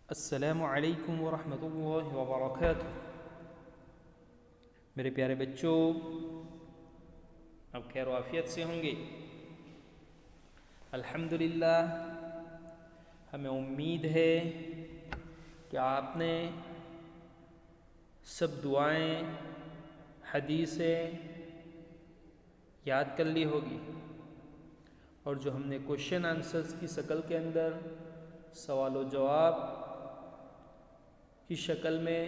السلام علیکم ورحمۃ اللہ وبرکاتہ۔ میرے پیارے بچوں، اب خیر و عافیت سے ہوں گے؟ الحمدللہ، ہمیں امید ہے کہ آپ نے سب دعائیں، حدیثیں یاد کر لی ہوگی، اور جو ہم نے کوشچن آنسرز کی شکل کے اندر سوال و جواب کی شکل میں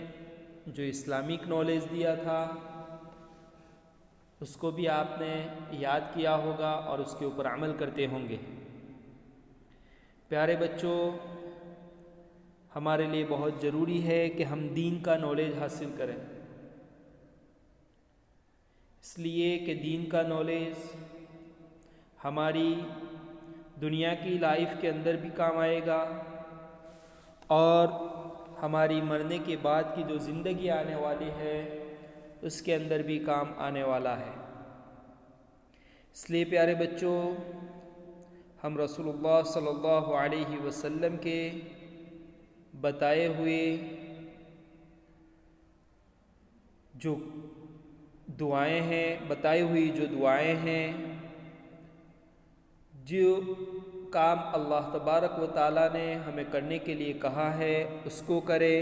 جو اسلامک نالج دیا تھا اس کو بھی آپ نے یاد کیا ہوگا اور اس کے اوپر عمل کرتے ہوں گے۔ پیارے بچوں، ہمارے لیے بہت ضروری ہے کہ ہم دین کا نالج حاصل کریں، اس لیے کہ دین کا نالج ہماری دنیا کی لائف کے اندر بھی کام آئے گا اور ہماری مرنے کے بعد کی جو زندگی آنے والی ہے اس کے اندر بھی کام آنے والا ہے۔ اس لیے پیارے بچوں، ہم رسول اللہ صلی اللہ علیہ وسلم کے بتائے ہوئے جو دعائیں ہیں، بتائی ہوئی جو دعائیں ہیں، جو کام اللہ تبارک و تعالیٰ نے ہمیں کرنے کے لیے کہا ہے اس کو کرے،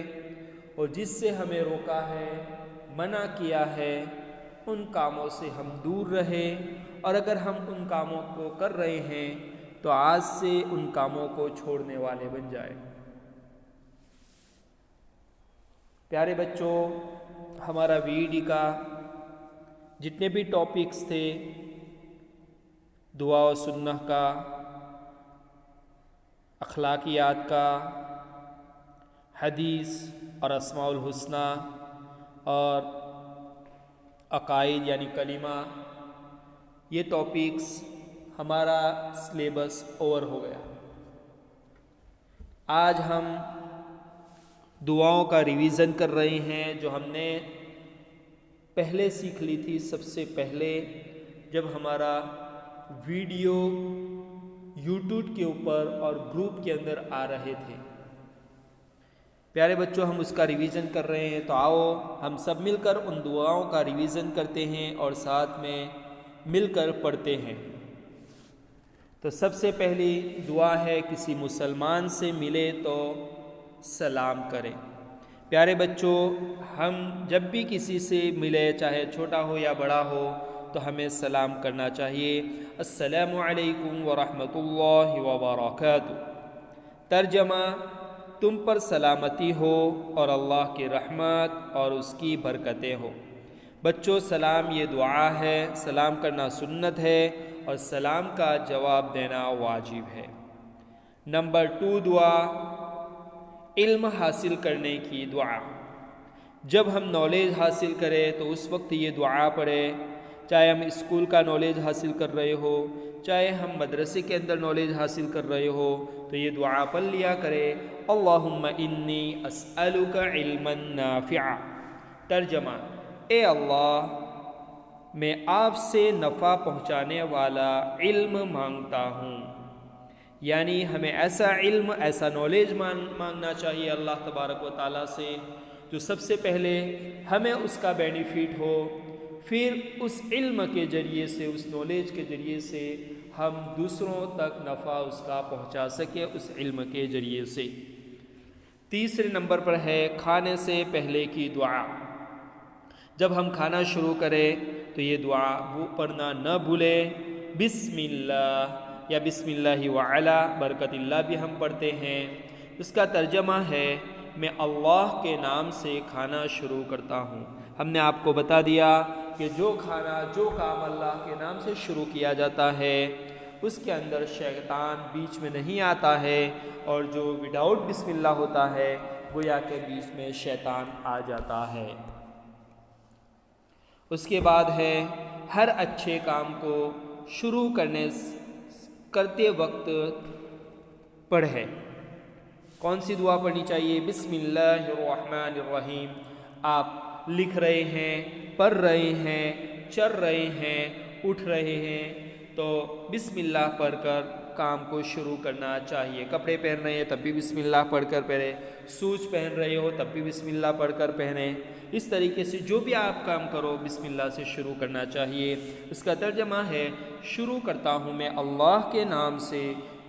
اور جس سے ہمیں روکا ہے، منع کیا ہے، ان کاموں سے ہم دور رہے، اور اگر ہم ان کاموں کو کر رہے ہیں تو آج سے ان کاموں کو چھوڑنے والے بن جائیں۔ پیارے بچوں، ہمارا ویڈیو کا جتنے بھی ٹاپکس تھے، دعا و سنت کا، اخلاقیات کا، حدیث اور اسماء الحسنہ اور عقائد یعنی کلمہ، یہ ٹاپکس ہمارا سلیبس اوور ہو گیا۔ آج ہم دعاؤں کا ریویژن کر رہے ہیں جو ہم نے پہلے سیکھ لی تھی، سب سے پہلے جب ہمارا ویڈیو یوٹیوب کے اوپر اور گروپ کے اندر آ رہے تھے۔ پیارے بچوں، ہم اس کا ریویژن کر رہے ہیں، تو آؤ ہم سب مل کر ان دعاؤں کا ریویژن کرتے ہیں اور ساتھ میں مل کر پڑھتے ہیں۔ تو سب سے پہلی دعا ہے، کسی مسلمان سے ملے تو سلام کریں۔ پیارے بچوں، ہم جب بھی کسی سے ملے، چاہے چھوٹا ہو یا بڑا ہو، تو ہمیں سلام کرنا چاہیے۔ السلام علیکم ورحمۃ اللہ وبرکاتہ۔ ترجمہ: تم پر سلامتی ہو اور اللہ کی رحمت اور اس کی برکتیں ہو۔ بچوں، سلام یہ دعا ہے، سلام کرنا سنت ہے اور سلام کا جواب دینا واجب ہے۔ نمبر 2 دعا، علم حاصل کرنے کی دعا۔ جب ہم نالج حاصل کریں تو اس وقت یہ دعا پڑھیں، چاہے ہم اسکول کا نالج حاصل کر رہے ہو، چاہے ہم مدرسے کے اندر نالج حاصل کر رہے ہو، تو یہ دعا پڑھ لیا کرے، اللہم انی اسألک علما نافعا۔ ترجمہ: اے اللہ، میں آپ سے نفع پہنچانے والا علم مانگتا ہوں۔ یعنی ہمیں ایسا علم، ایسا نالج مانگنا چاہیے اللہ تبارک و تعالیٰ سے جو سب سے پہلے ہمیں اس کا بینیفٹ ہو، پھر اس علم کے ذریعے سے، اس نالج کے ذریعے سے ہم دوسروں تک نفع اس کا پہنچا سکیں اس علم کے ذریعے سے۔ تیسرے نمبر پر ہے کھانے سے پہلے کی دعا۔ جب ہم کھانا شروع کریں تو یہ دعا پڑھنا نہ بھولیں۔ بسم اللہ یا بسم اللہ وعلا برکت اللہ بھی ہم پڑھتے ہیں۔ اس کا ترجمہ ہے، میں اللہ کے نام سے کھانا شروع کرتا ہوں۔ ہم نے آپ کو بتا دیا کہ جو کھانا، جو کام اللہ کے نام سے شروع کیا جاتا ہے اس کے اندر شیطان بیچ میں نہیں آتا ہے، اور جو وداؤٹ بسم اللہ ہوتا ہے گویا کہ بیچ میں شیطان آ جاتا ہے۔ اس کے بعد ہے، ہر اچھے کام کو شروع کرتے وقت پڑھے۔ کون سی دعا پڑھنی چاہیے؟ بسم اللہ الرحمن الرحیم۔ آپ لکھ رہے ہیں، پڑھ رہے ہیں، چل رہے ہیں، اٹھ رہے ہیں، تو بسم اللہ پڑھ کر کام کو شروع کرنا چاہیے۔ کپڑے پہن رہے ہیں تب بھی بسم اللہ پڑھ کر پہنیں، سوچ پہن رہے ہو تب بھی بسم اللہ پڑھ کر پہنیں۔ اس طریقے سے جو بھی آپ کام کرو بسم اللہ سے شروع کرنا چاہیے۔ اس کا ترجمہ ہے شروع کرتا ہوں میں اللہ کے نام سے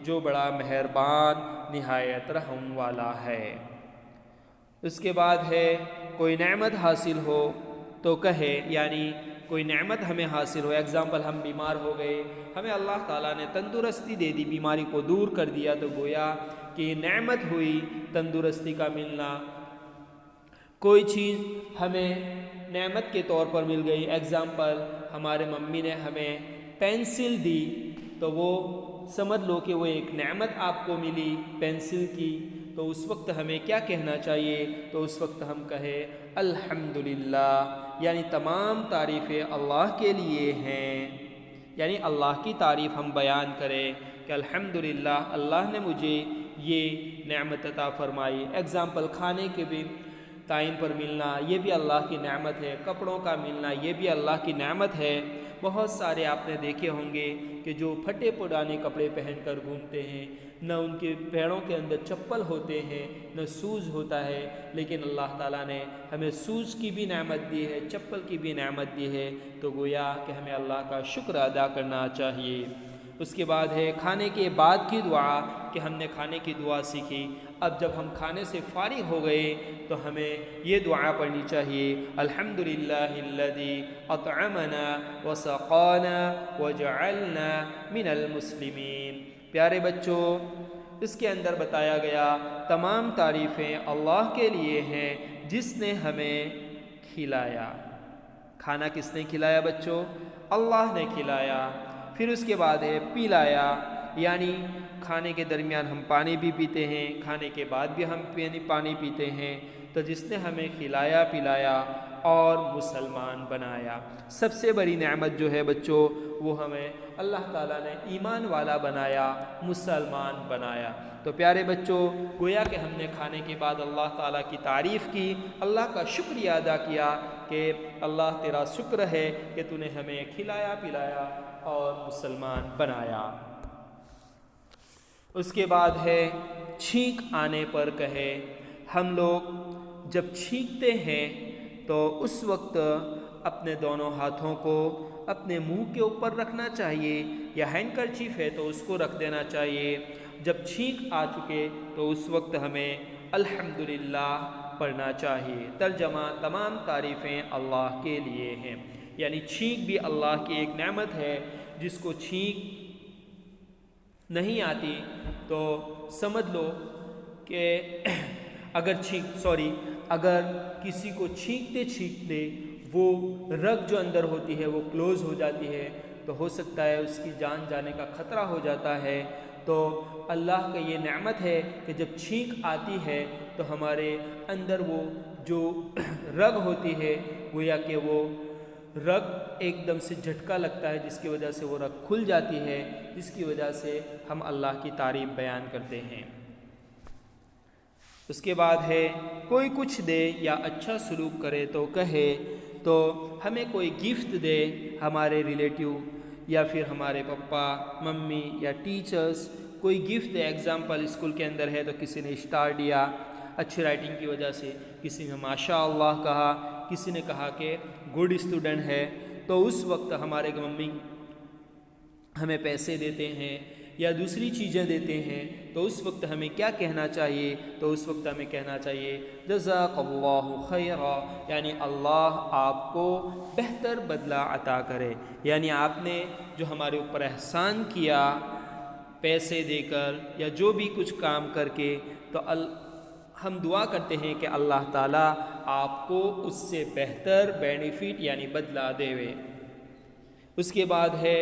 جو بڑا مہربان نہایت رحم والا ہے۔ اس کے بعد ہے کوئی نعمت حاصل ہو تو کہے، یعنی کوئی نعمت ہمیں حاصل ہو، ایگزامپل ہم بیمار ہو گئے، ہمیں اللہ تعالیٰ نے تندرستی دے دی، بیماری کو دور کر دیا، تو گویا کہ یہ نعمت ہوئی تندرستی کا ملنا۔ کوئی چیز ہمیں نعمت کے طور پر مل گئی، ایگزامپل ہمارے ممی نے ہمیں پینسل دی، تو وہ سمجھ لو کہ وہ ایک نعمت آپ کو ملی پینسل کی، تو اس وقت ہمیں کیا کہنا چاہیے؟ تو اس وقت ہم کہیں الحمدللہ، یعنی تمام تعریفیں اللہ کے لیے ہیں، یعنی اللہ کی تعریف ہم بیان کریں کہ الحمدللہ اللہ نے مجھے یہ نعمت عطا فرمائی۔ ایگزامپل کھانے کے بھی ٹائم پر ملنا یہ بھی اللہ کی نعمت ہے، کپڑوں کا ملنا یہ بھی اللہ کی نعمت ہے۔ بہت سارے آپ نے دیکھے ہوں گے کہ جو پھٹے پرانے کپڑے پہن کر گھومتے ہیں، نہ ان کے پیروں کے اندر چپل ہوتے ہیں، نہ شوز ہوتا ہے، لیکن اللہ تعالیٰ نے ہمیں شوز کی بھی نعمت دی ہے، چپل کی بھی نعمت دی ہے، تو گویا کہ ہمیں اللہ کا شکر ادا کرنا چاہیے۔ اس کے بعد ہے کھانے کے بعد کی دعا، کہ ہم نے کھانے کی دعا سیکھی، اب جب ہم کھانے سے فارغ ہو گئے تو ہمیں یہ دعا پڑھنی چاہیے، الحمدللہ الذی اطعمنا وسقانا وجعلنا من المسلمین۔ پیارے بچوں، اس کے اندر بتایا گیا تمام تعریفیں اللہ کے لیے ہیں جس نے ہمیں کھلایا۔ کھانا کس نے کھلایا بچوں؟ اللہ نے کھلایا۔ پھر اس کے بعد ہے پلایا، یعنی کھانے کے درمیان ہم پانی بھی پیتے ہیں، کھانے کے بعد بھی ہم پانی پیتے ہیں، تو جس نے ہمیں کھلایا پلایا اور مسلمان بنایا۔ سب سے بڑی نعمت جو ہے بچوں وہ ہمیں اللہ تعالیٰ نے ایمان والا بنایا، مسلمان بنایا۔ تو پیارے بچوں، گویا کہ ہم نے کھانے کے بعد اللہ تعالیٰ کی تعریف کی، اللہ کا شکریہ ادا کیا کہ اللہ تیرا شکر ہے کہ تو نے ہمیں کھلایا پلایا اور مسلمان بنایا۔ اس کے بعد ہے چھینک آنے پر کہے۔ ہم لوگ جب چھینکتے ہیں تو اس وقت اپنے دونوں ہاتھوں کو اپنے منہ کے اوپر رکھنا چاہیے، یا ہینڈ کرچیف ہے تو اس کو رکھ دینا چاہیے۔ جب چھینک آ چکے تو اس وقت ہمیں الحمدللہ پڑھنا چاہیے۔ ترجمہ، تمام تعریفیں اللہ کے لیے ہیں، یعنی چھینک بھی اللہ کی ایک نعمت ہے۔ جس کو چھینک نہیں آتی تو سمجھ لو کہ اگر کسی کو چھینکتے چھینکتے وہ رگ جو اندر ہوتی ہے وہ کلوز ہو جاتی ہے تو ہو سکتا ہے اس کی جان جانے کا خطرہ ہو جاتا ہے۔ تو اللہ کا یہ نعمت ہے کہ جب چھینک آتی ہے تو ہمارے اندر وہ جو رگ ہوتی ہے گویا کہ وہ رگ ایک دم سے جھٹکا لگتا ہے، جس کی وجہ سے وہ رگ کھل جاتی ہے، جس کی وجہ سے ہم اللہ کی تعریف بیان کرتے ہیں۔ اس کے بعد ہے کوئی کچھ دے یا اچھا سلوک کرے تو کہے، تو ہمیں کوئی گفٹ دے، ہمارے ریلیٹیو یا پھر ہمارے پپا ممی یا ٹیچرز کوئی گفٹ دے۔ ایگزامپل اسکول کے اندر ہے تو کسی نے اسٹار دیا اچھی رائٹنگ کی وجہ سے، کسی نے ماشاء اللہ کہا، کسی نے کہا کہ گڈ اسٹوڈنٹ ہے، تو اس وقت ہمارے ممی ہمیں پیسے دیتے ہیں یا دوسری چیزیں دیتے ہیں، تو اس وقت ہمیں کیا کہنا چاہیے؟ تو اس وقت ہمیں کہنا چاہیے جزاک اللہ خیرا، یعنی اللہ آپ کو بہتر بدلہ عطا کرے، یعنی آپ نے جو ہمارے اوپر احسان کیا پیسے دے کر یا جو بھی کچھ کام کر کے، تو ہم دعا کرتے ہیں کہ اللہ تعالیٰ آپ کو اس سے بہتر بینیفٹ یعنی بدلہ دے۔ اس کے بعد ہے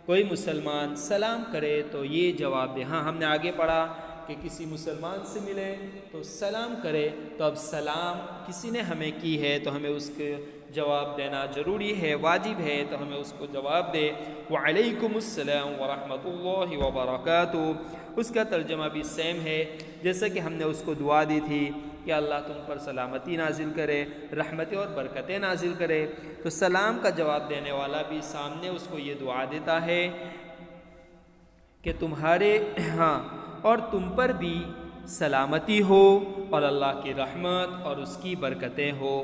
کوئی مسلمان سلام کرے تو یہ جواب دے۔ ہاں، ہم نے آگے پڑھا کہ کسی مسلمان سے ملے تو سلام کرے، تو اب سلام کسی نے ہمیں کی ہے تو ہمیں اس کے جواب دینا ضروری ہے، واجب ہے، تو ہمیں اس کو جواب دے۔ وعلیکم السلام ورحمۃ اللہ وبرکاتہ۔ اس کا ترجمہ بھی سیم ہے جیسا کہ ہم نے اس کو دعا دی تھی کہ اللہ تم پر سلامتی نازل کرے، رحمتیں اور برکتیں نازل کرے، تو سلام کا جواب دینے والا بھی سامنے اس کو یہ دعا دیتا ہے کہ تمہارے ہاں اور تم پر بھی سلامتی ہو اور اللہ کی رحمت اور اس کی برکتیں ہو۔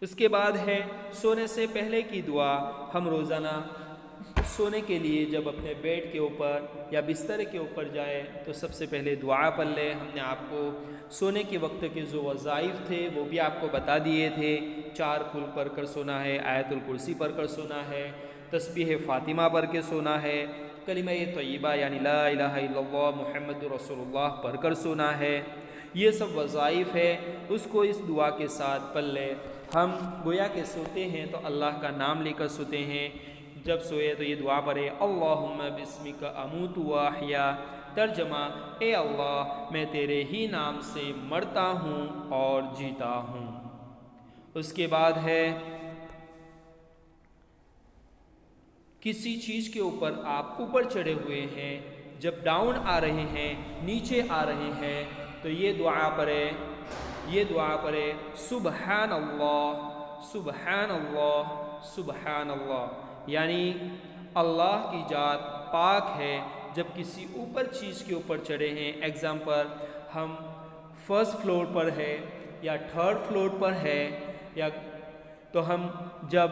اس کے بعد ہے سونے سے پہلے کی دعا۔ ہم روزانہ سونے کے لیے جب اپنے بیڈ کے اوپر یا بستر کے اوپر جائیں تو سب سے پہلے دعا پڑھ لیں۔ ہم نے آپ کو سونے کے وقت کے جو وظائف تھے وہ بھی آپ کو بتا دیے تھے۔ 4 کل پڑھ کر سونا ہے، آیت الکرسی پڑھ کر سونا ہے، تسبیح فاطمہ پڑھ کے سونا ہے، کلمہ طیبہ یعنی لا الہ الا اللہ محمد رسول اللہ پڑھ کر سونا ہے۔ یہ سب وظائف ہے، اس کو اس دعا کے ساتھ پڑھ لیں۔ ہم گویا کہ سوتے ہیں تو اللہ کا نام لے کر سوتے ہیں۔ جب سوئے تو یہ دعا پڑھے، اللہم بسمک اموت و احیا، ترجمہ اے اللہ میں تیرے ہی نام سے مرتا ہوں اور جیتا ہوں۔ اس کے بعد ہے کسی چیز کے اوپر آپ اوپر چڑھے ہوئے ہیں، جب ڈاؤن آ رہے ہیں، نیچے آ رہے ہیں تو یہ دعا پڑھے سبحان اللہ سبحان اللہ سبحان اللہ، یعنی اللہ کی ذات پاک ہے۔ جب کسی اوپر چیز کے اوپر چڑھے ہیں، ایگزامپل ہم فرسٹ فلور پر ہے یا تھرڈ فلور پر ہے، یا تو ہم جب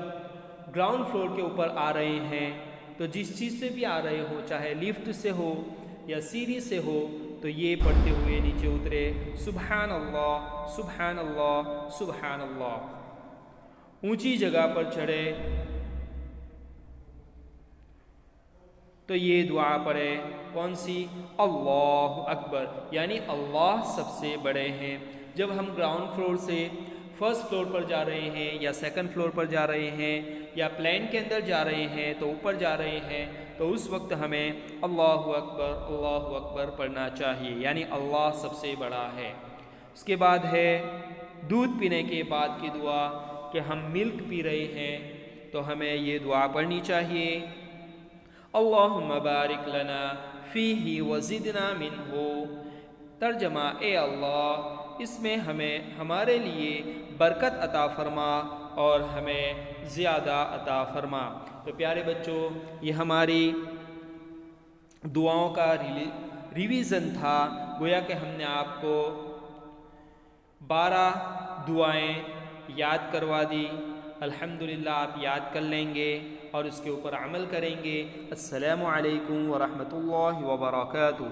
گراؤنڈ فلور کے اوپر آ رہے ہیں تو جس چیز سے بھی آ رہے ہو، چاہے لفٹ سے ہو یا سیڑھی سے ہو، تو یہ پڑھتے ہوئے نیچے اترے سبحان اللہ سبحان اللہ سبحان اللہ۔ اونچی جگہ پر چڑھے تو یہ دعا پڑھے، کون سی؟ اللہ اکبر، یعنی اللہ سب سے بڑے ہیں۔ جب ہم گراؤنڈ فلور سے فرسٹ فلور پر جا رہے ہیں یا سیکنڈ فلور پر جا رہے ہیں یا پلین کے اندر جا رہے ہیں تو اوپر جا رہے ہیں، تو اس وقت ہمیں اللہ اکبر پڑھنا چاہیے، یعنی اللہ سب سے بڑا ہے۔ اس کے بعد ہے دودھ پینے کے بعد کی دعا، کہ ہم ملک پی رہے ہیں تو ہمیں یہ دعا پڑھنی چاہیے، اللہم بارک لنا فیہ وزدنا منہ، ترجمہ اے اللہ اس میں ہمارے لیے برکت عطا فرما اور ہمیں زیادہ عطا فرما۔ تو پیارے بچوں، یہ ہماری دعاؤں کا ریویژن تھا۔ گویا کہ ہم نے آپ کو 12 دعائیں یاد کروا دی۔ الحمدللہ آپ یاد کر لیں گے اور اس کے اوپر عمل کریں گے۔ السلام علیکم ورحمۃ اللہ وبرکاتہ۔